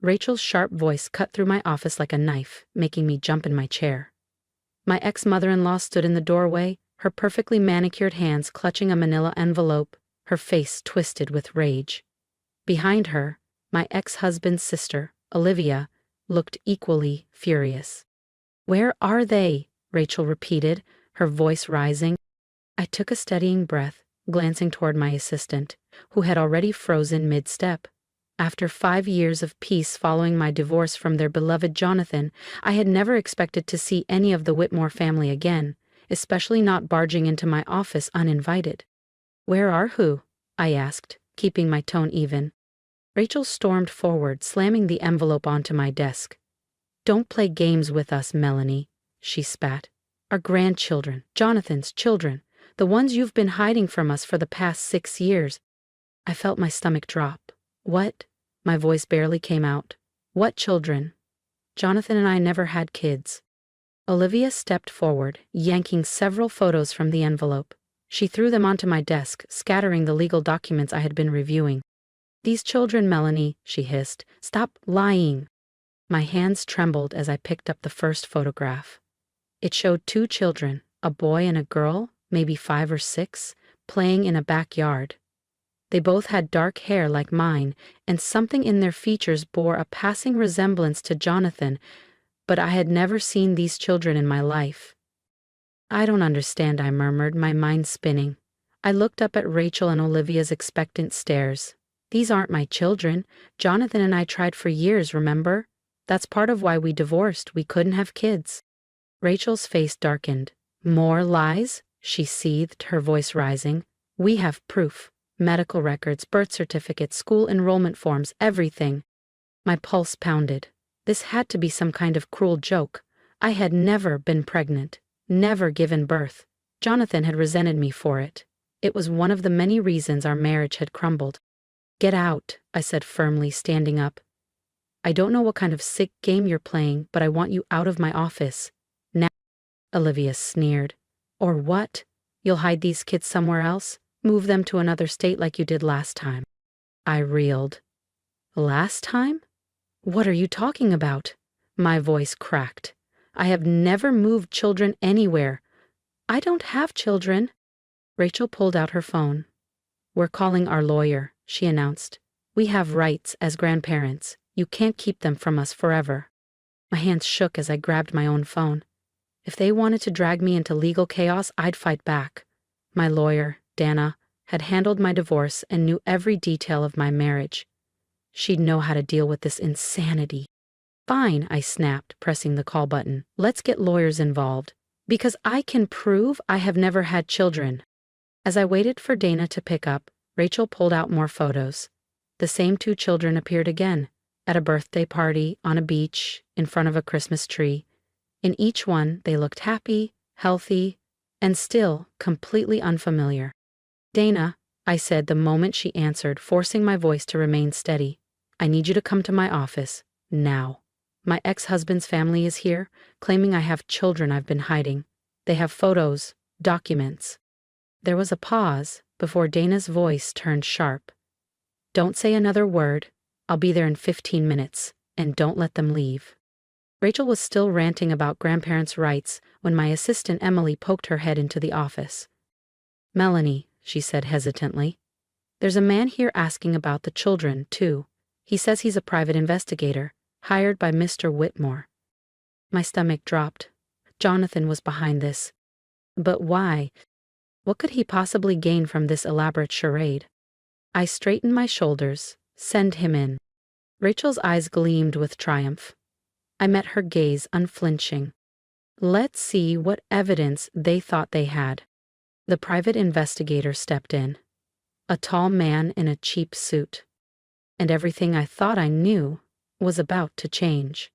Rachel's sharp voice cut through my office like a knife, making me jump in my chair. My ex-mother-in-law stood in the doorway, her perfectly manicured hands clutching a manila envelope, her face twisted with rage. Behind her, my ex-husband's sister, Olivia, looked equally furious. "Where are they?" Rachel repeated, her voice rising. I took a steadying breath, glancing toward my assistant, who had already frozen mid-step. After 5 years of peace following my divorce from their beloved Jonathan, I had never expected to see any of the Whitmore family again, especially not barging into my office uninvited. "Where are who?" I asked, keeping my tone even. Rachel stormed forward, slamming the envelope onto my desk. "Don't play games with us, Melanie," she spat. "Our grandchildren, Jonathan's children, the ones you've been hiding from us for the past 6 years. I felt my stomach drop. "What?" My voice barely came out. "What children?" "Jonathan and I never had kids." Olivia stepped forward, yanking several photos from the envelope. She threw them onto my desk, scattering the legal documents I had been reviewing. "These children, Melanie," she hissed. "Stop lying." My hands trembled as I picked up the first photograph. It showed 2 children, a boy and a girl, maybe 5 or 6, playing in a backyard. They both had dark hair like mine, and something in their features bore a passing resemblance to Jonathan, but I had never seen these children in my life. "I don't understand," I murmured, my mind spinning. I looked up at Rachel and Olivia's expectant stares. "These aren't my children. Jonathan and I tried for years, remember? That's part of why we divorced. We couldn't have kids." Rachel's face darkened. "More lies?" she seethed, her voice rising. "We have proof. Medical records, birth certificates, school enrollment forms, everything." My pulse pounded. This had to be some kind of cruel joke. I had never been pregnant, never given birth. Jonathan had resented me for it. It was one of the many reasons our marriage had crumbled. "Get out," I said firmly, standing up. "I don't know what kind of sick game you're playing, but I want you out of my office. Now," Olivia sneered. "Or what? You'll hide these kids somewhere else? Move them to another state like you did last time?" I reeled. "Last time? What are you talking about?" My voice cracked. "I have never moved children anywhere. I don't have children." Rachel pulled out her phone. "We're calling our lawyer," she announced. "We have rights as grandparents. You can't keep them from us forever." My hands shook as I grabbed my own phone. If they wanted to drag me into legal chaos, I'd fight back. My lawyer, Dana, had handled my divorce and knew every detail of my marriage. She'd know how to deal with this insanity. "Fine," I snapped, pressing the call button. "Let's get lawyers involved. Because I can prove I have never had children." As I waited for Dana to pick up, Rachel pulled out more photos. The same 2 children appeared again, at a birthday party, on a beach, in front of a Christmas tree. In each one, they looked happy, healthy, and still completely unfamiliar. "Dana," I said the moment she answered, forcing my voice to remain steady. "I need you to come to my office, now. My ex-husband's family is here, claiming I have children I've been hiding. They have photos, documents." There was a pause before Dana's voice turned sharp. "Don't say another word. I'll be there in 15 minutes, and don't let them leave." Rachel was still ranting about grandparents' rights when my assistant Emily poked her head into the office. "Melanie," she said hesitantly, "there's a man here asking about the children, too. He says he's a private investigator, hired by Mr. Whitmore." My stomach dropped. Jonathan was behind this. But why? What could he possibly gain from this elaborate charade? I straightened my shoulders. "Send him in." Rachel's eyes gleamed with triumph. I met her gaze unflinching. Let's see what evidence they thought they had. The private investigator stepped in. A tall man in a cheap suit. And everything I thought I knew was about to change.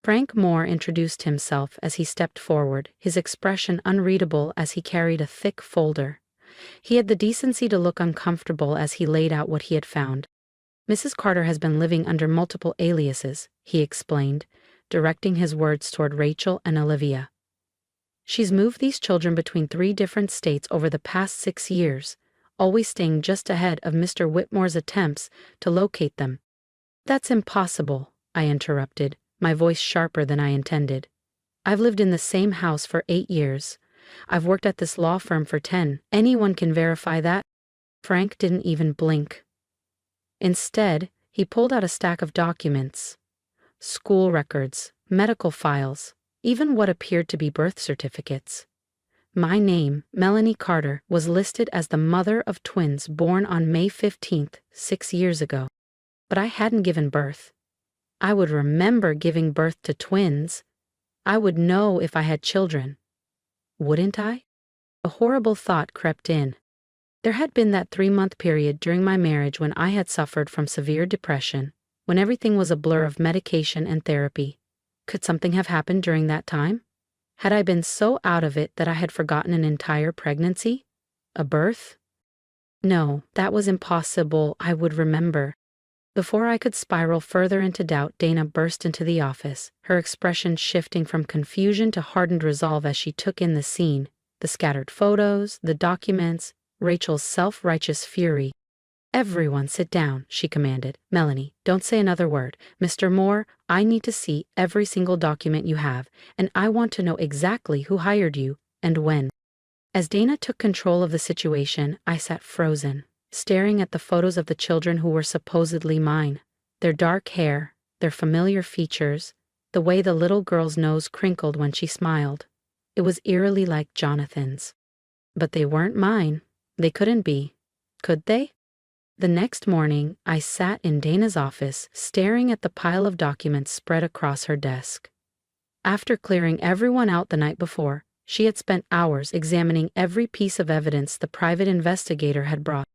Frank Moore introduced himself as he stepped forward, his expression unreadable as he carried a thick folder. He had the decency to look uncomfortable as he laid out what he had found. "Mrs. Carter has been living under multiple aliases," he explained, directing his words toward Rachel and Olivia. "She's moved these children between 3 different states over the past 6 years, always staying just ahead of Mr. Whitmore's attempts to locate them." "That's impossible," I interrupted, my voice sharper than I intended. I've lived in the same house for 8 years. I've worked at this law firm for 10. Anyone can verify that. Frank didn't even blink. Instead, he pulled out a stack of documents. School records, medical files, even what appeared to be birth certificates. My name, Melanie Carter, was listed as the mother of twins born on May 15th, 6 years ago. But I hadn't given birth. I would remember giving birth to twins. I would know if I had children. Wouldn't I? A horrible thought crept in. There had been that 3-month period during my marriage when I had suffered from severe depression, when everything was a blur of medication and therapy. Could something have happened during that time? Had I been so out of it that I had forgotten an entire pregnancy? A birth? No, that was impossible. I would remember. Before I could spiral further into doubt, Dana burst into the office, her expression shifting from confusion to hardened resolve as she took in the scene, the scattered photos, the documents, Rachel's self-righteous fury. "Everyone sit down," she commanded. "Melanie, don't say another word. Mr. Moore, I need to see every single document you have, and I want to know exactly who hired you and when." As Dana took control of the situation, I sat frozen, staring at the photos of the children who were supposedly mine. Their dark hair, their familiar features, the way the little girl's nose crinkled when she smiled. It was eerily like Jonathan's. But they weren't mine. They couldn't be. Could they? The next morning, I sat in Dana's office, staring at the pile of documents spread across her desk. After clearing everyone out the night before, she had spent hours examining every piece of evidence the private investigator had brought.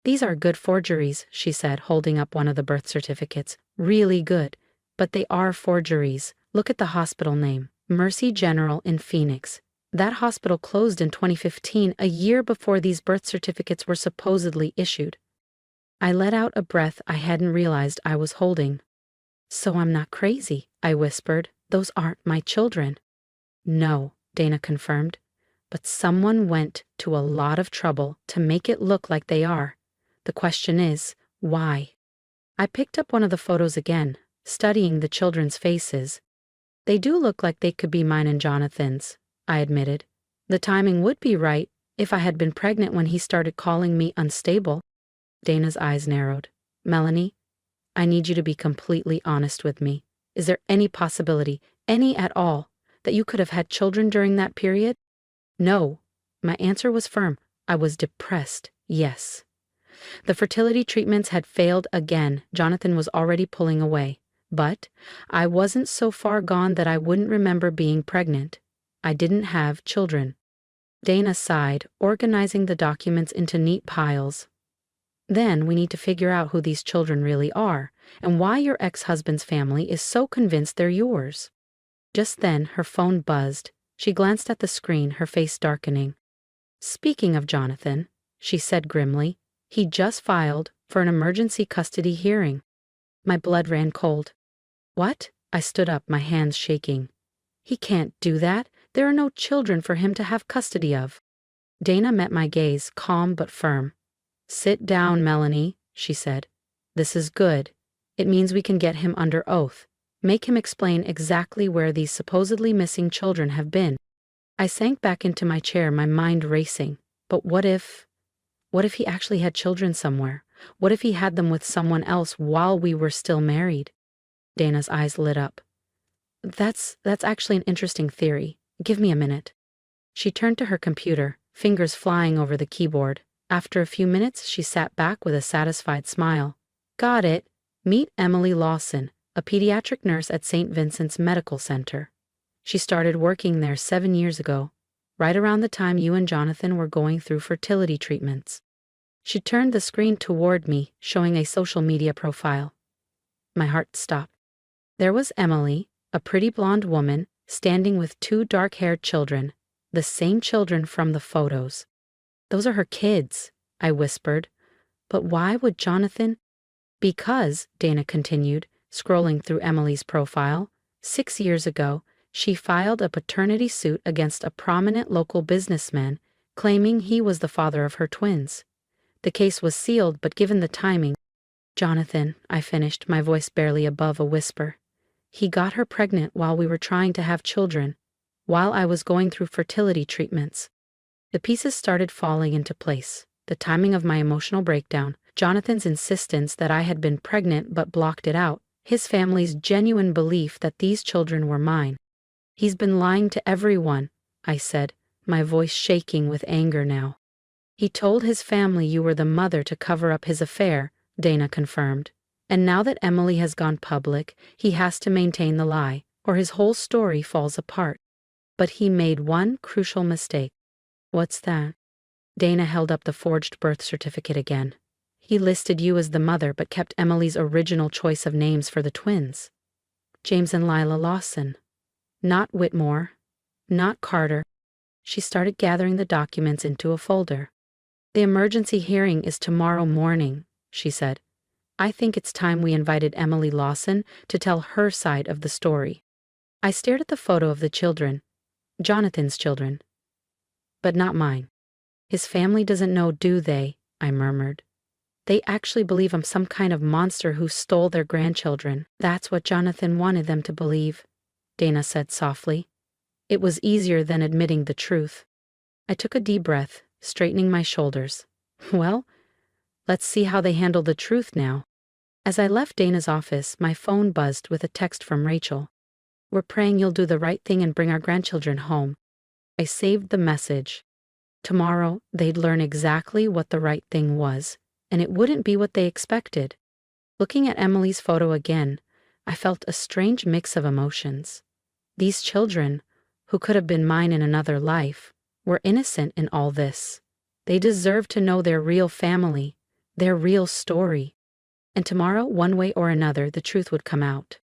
"These are good forgeries," she said, holding up one of the birth certificates. "Really good. But they are forgeries. Look at the hospital name, Mercy General in Phoenix. That hospital closed in 2015, a year before these birth certificates were supposedly issued." I let out a breath I hadn't realized I was holding. "So I'm not crazy," I whispered. "Those aren't my children." "No," Dana confirmed. "But someone went to a lot of trouble to make it look like they are. The question is, why?" I picked up one of the photos again, studying the children's faces. "They do look like they could be mine and Jonathan's," I admitted. "The timing would be right if I had been pregnant when he started calling me unstable." Dana's eyes narrowed. "Melanie, I need you to be completely honest with me. Is there any possibility, any at all, that you could have had children during that period?" "No." My answer was firm. I was depressed, yes. The fertility treatments had failed again. Jonathan was already pulling away. But I wasn't so far gone that I wouldn't remember being pregnant. I didn't have children. Dana sighed, organizing the documents into neat piles. "Then we need to figure out who these children really are, and why your ex-husband's family is so convinced they're yours." Just then, her phone buzzed. She glanced at the screen, her face darkening. "Speaking of Jonathan," she said grimly, "he just filed for an emergency custody hearing." My blood ran cold. "What?" I stood up, my hands shaking. "He can't do that. There are no children for him to have custody of." Dana met my gaze, calm but firm. "Sit down, Melanie," she said. "This is good. It means we can get him under oath. Make him explain exactly where these supposedly missing children have been." I sank back into my chair, my mind racing. But what if he actually had children somewhere? What if he had them with someone else while we were still married? Dana's eyes lit up. That's actually an interesting theory. Give me a minute." She turned to her computer, fingers flying over the keyboard. After a few minutes, she sat back with a satisfied smile. "Got it. Meet Emily Lawson, a pediatric nurse at St. Vincent's Medical Center. She started working there 7 years ago, right around the time you and Jonathan were going through fertility treatments." She turned the screen toward me, showing a social media profile. My heart stopped. There was Emily, a pretty blonde woman, standing with 2 dark-haired children, the same children from the photos. "Those are her kids," I whispered. "But why would Jonathan—" "Because," Dana continued, scrolling through Emily's profile, 6 years ago, she filed a paternity suit against a prominent local businessman, claiming he was the father of her twins. The case was sealed, but given the timing— "Jonathan," I finished, my voice barely above a whisper, He got her pregnant while we were trying to have children, while I was going through fertility treatments. The pieces started falling into place. The timing of my emotional breakdown, Jonathan's insistence that I had been pregnant but blocked it out, his family's genuine belief that these children were mine. He's been lying to everyone, I said, my voice shaking with anger now. He told his family you were the mother to cover up his affair, Dana confirmed. And now that Emily has gone public, he has to maintain the lie, or his whole story falls apart. But he made one crucial mistake. What's that? Dana held up the forged birth certificate again. He listed you as the mother but kept Emily's original choice of names for the twins. James and Lila Lawson. Not Whitmore. Not Carter. She started gathering the documents into a folder. The emergency hearing is tomorrow morning, she said. I think it's time we invited Emily Lawson to tell her side of the story. I stared at the photo of the children, Jonathan's children. But not mine. His family doesn't know, do they? I murmured. They actually believe I'm some kind of monster who stole their grandchildren. That's what Jonathan wanted them to believe, Dana said softly. It was easier than admitting the truth. I took a deep breath, straightening my shoulders. Well, let's see how they handle the truth now. As I left Dana's office, my phone buzzed with a text from Rachel. We're praying you'll do the right thing and bring our grandchildren home. I saved the message. Tomorrow, they'd learn exactly what the right thing was, and it wouldn't be what they expected. Looking at Emily's photo again, I felt a strange mix of emotions. These children, who could have been mine in another life, were innocent in all this. They deserved to know their real family, their real story. And tomorrow, one way or another, the truth would come out.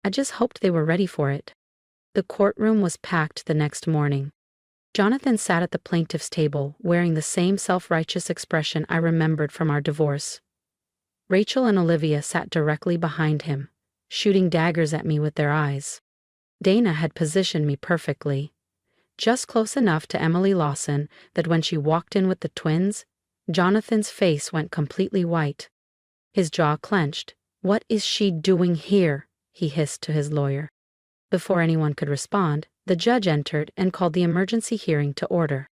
I just hoped they were ready for it. The courtroom was packed the next morning. Jonathan sat at the plaintiff's table, wearing the same self-righteous expression I remembered from our divorce. Rachel and Olivia sat directly behind him, shooting daggers at me with their eyes. Dana had positioned me perfectly, just close enough to Emily Lawson that when she walked in with the twins, Jonathan's face went completely white. His jaw clenched. What is she doing here? He hissed to his lawyer. Before anyone could respond, the judge entered and called the emergency hearing to order.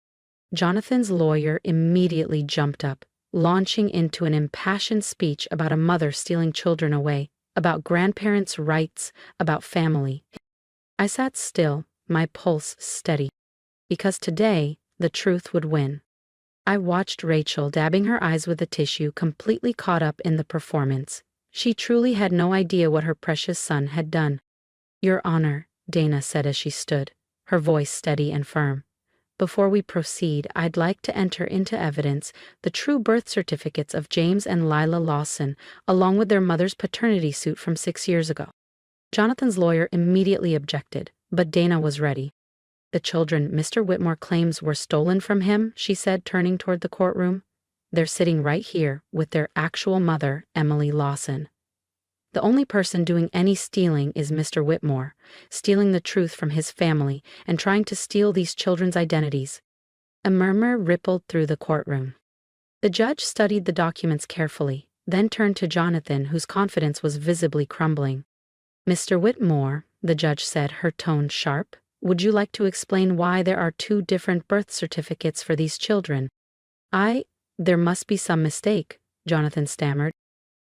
Jonathan's lawyer immediately jumped up, launching into an impassioned speech about a mother stealing children away, about grandparents' rights, about family. I sat still, my pulse steady. Because today, the truth would win. I watched Rachel dabbing her eyes with a tissue, completely caught up in the performance. She truly had no idea what her precious son had done. Your Honor, Dana said as she stood, her voice steady and firm. Before we proceed, I'd like to enter into evidence the true birth certificates of James and Lila Lawson, along with their mother's paternity suit from 6 years ago. Jonathan's lawyer immediately objected, but Dana was ready. The children Mr. Whitmore claims were stolen from him, she said, turning toward the courtroom. They're sitting right here with their actual mother, Emily Lawson. The only person doing any stealing is Mr. Whitmore, stealing the truth from his family and trying to steal these children's identities. A murmur rippled through the courtroom. The judge studied the documents carefully, then turned to Jonathan, whose confidence was visibly crumbling. Mr. Whitmore, the judge said, her tone sharp, would you like to explain why there are 2 different birth certificates for these children? There must be some mistake, Jonathan stammered.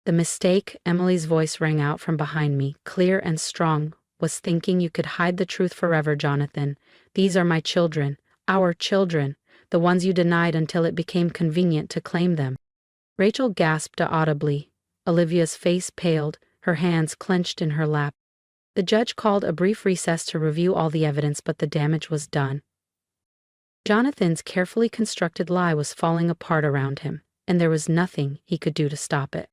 The mistake, Emily's voice rang out from behind me, clear and strong, was thinking you could hide the truth forever, Jonathan. These are my children, our children, the ones you denied until it became convenient to claim them. Rachel gasped audibly. Olivia's face paled, her hands clenched in her lap. The judge called a brief recess to review all the evidence, but the damage was done. Jonathan's carefully constructed lie was falling apart around him, and there was nothing he could do to stop it.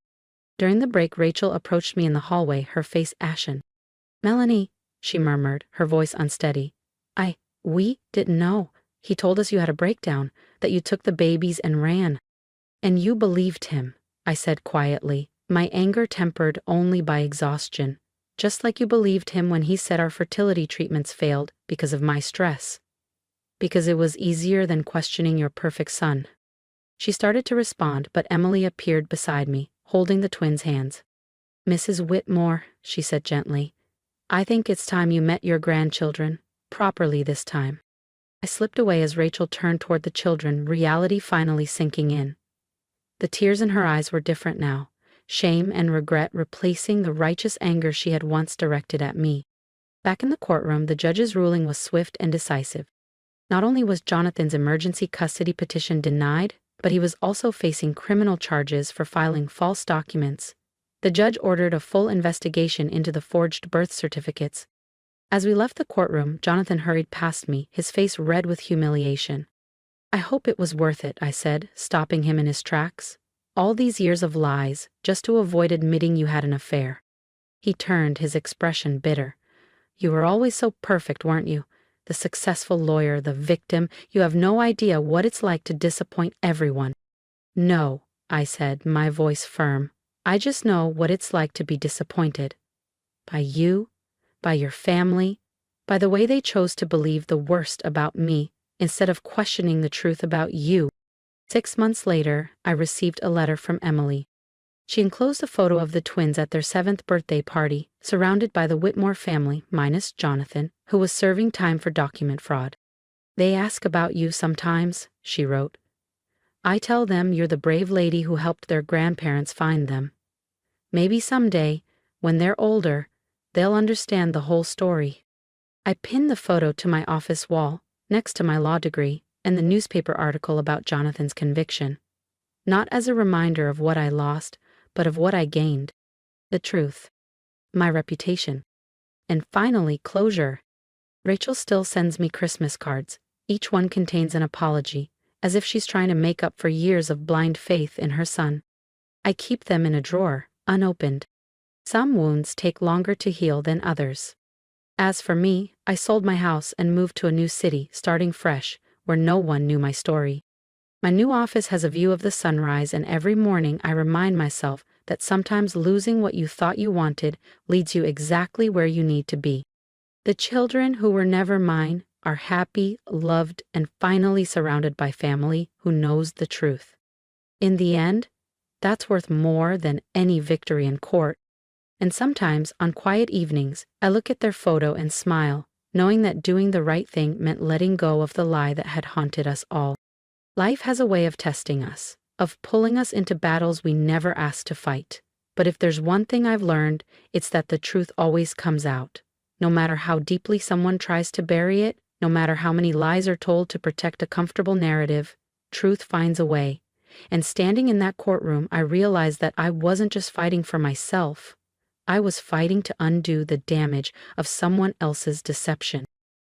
During the break, Rachel approached me in the hallway, her face ashen. Melanie, she murmured, her voice unsteady. We didn't know. He told us you had a breakdown, that you took the babies and ran. And you believed him, I said quietly, my anger tempered only by exhaustion. Just like you believed him when he said our fertility treatments failed because of my stress. Because it was easier than questioning your perfect son. She started to respond, but Emily appeared beside me, holding the twins' hands. Mrs. Whitmore, she said gently, I think it's time you met your grandchildren, properly this time. I slipped away as Rachel turned toward the children, reality finally sinking in. The tears in her eyes were different now, shame and regret replacing the righteous anger she had once directed at me. Back in the courtroom, the judge's ruling was swift and decisive. Not only was Jonathan's emergency custody petition denied, but he was also facing criminal charges for filing false documents. The judge ordered a full investigation into the forged birth certificates. As we left the courtroom, Jonathan hurried past me, his face red with humiliation. I hope it was worth it, I said, stopping him in his tracks. All these years of lies, just to avoid admitting you had an affair. He turned, his expression bitter. You were always so perfect, weren't you? The successful lawyer, the victim, you have no idea what it's like to disappoint everyone. No, I said, my voice firm. I just know what it's like to be disappointed. By you, by your family, by the way they chose to believe the worst about me, instead of questioning the truth about you. 6 months later, I received a letter from Emily. She enclosed a photo of the twins at their 7th birthday party, surrounded by the Whitmore family, minus Jonathan, who was serving time for document fraud. They ask about you sometimes, she wrote. I tell them you're the brave lady who helped their grandparents find them. Maybe someday, when they're older, they'll understand the whole story. I pinned the photo to my office wall, next to my law degree, and the newspaper article about Jonathan's conviction. Not as a reminder of what I lost, but of what I gained. The truth. My reputation. And finally, closure. Rachel still sends me Christmas cards. Each one contains an apology, as if she's trying to make up for years of blind faith in her son. I keep them in a drawer, unopened. Some wounds take longer to heal than others. As for me, I sold my house and moved to a new city, starting fresh, where no one knew my story. My new office has a view of the sunrise, and every morning I remind myself that sometimes losing what you thought you wanted leads you exactly where you need to be. The children who were never mine are happy, loved, and finally surrounded by family who knows the truth. In the end, that's worth more than any victory in court. And sometimes, on quiet evenings, I look at their photo and smile, knowing that doing the right thing meant letting go of the lie that had haunted us all. Life has a way of testing us, of pulling us into battles we never asked to fight. But if there's one thing I've learned, it's that the truth always comes out. No matter how deeply someone tries to bury it, no matter how many lies are told to protect a comfortable narrative, truth finds a way. And standing in that courtroom, I realized that I wasn't just fighting for myself. I was fighting to undo the damage of someone else's deception.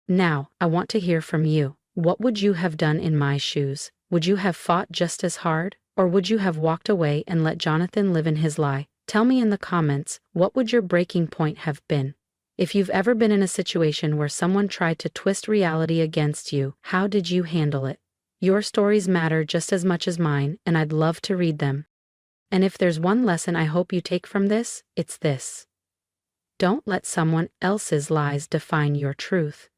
Now, I want to hear from you. What would you have done in my shoes? Would you have fought just as hard? Or would you have walked away and let Jonathan live in his lie? Tell me in the comments, what would your breaking point have been? If you've ever been in a situation where someone tried to twist reality against you, how did you handle it? Your stories matter just as much as mine, and I'd love to read them. And if there's one lesson I hope you take from this, it's this. Don't let someone else's lies define your truth.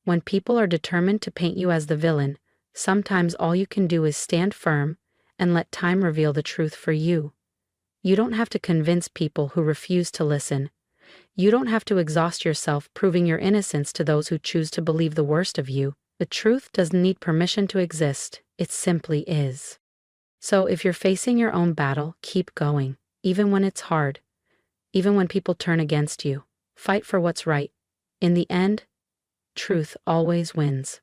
When people are determined to paint you as the villain, sometimes all you can do is stand firm and let time reveal the truth for you. You don't have to convince people who refuse to listen. You don't have to exhaust yourself proving your innocence to those who choose to believe the worst of you. The truth doesn't need permission to exist, it simply is. So if you're facing your own battle, keep going, even when it's hard, even when people turn against you. Fight for what's right. In the end, truth always wins.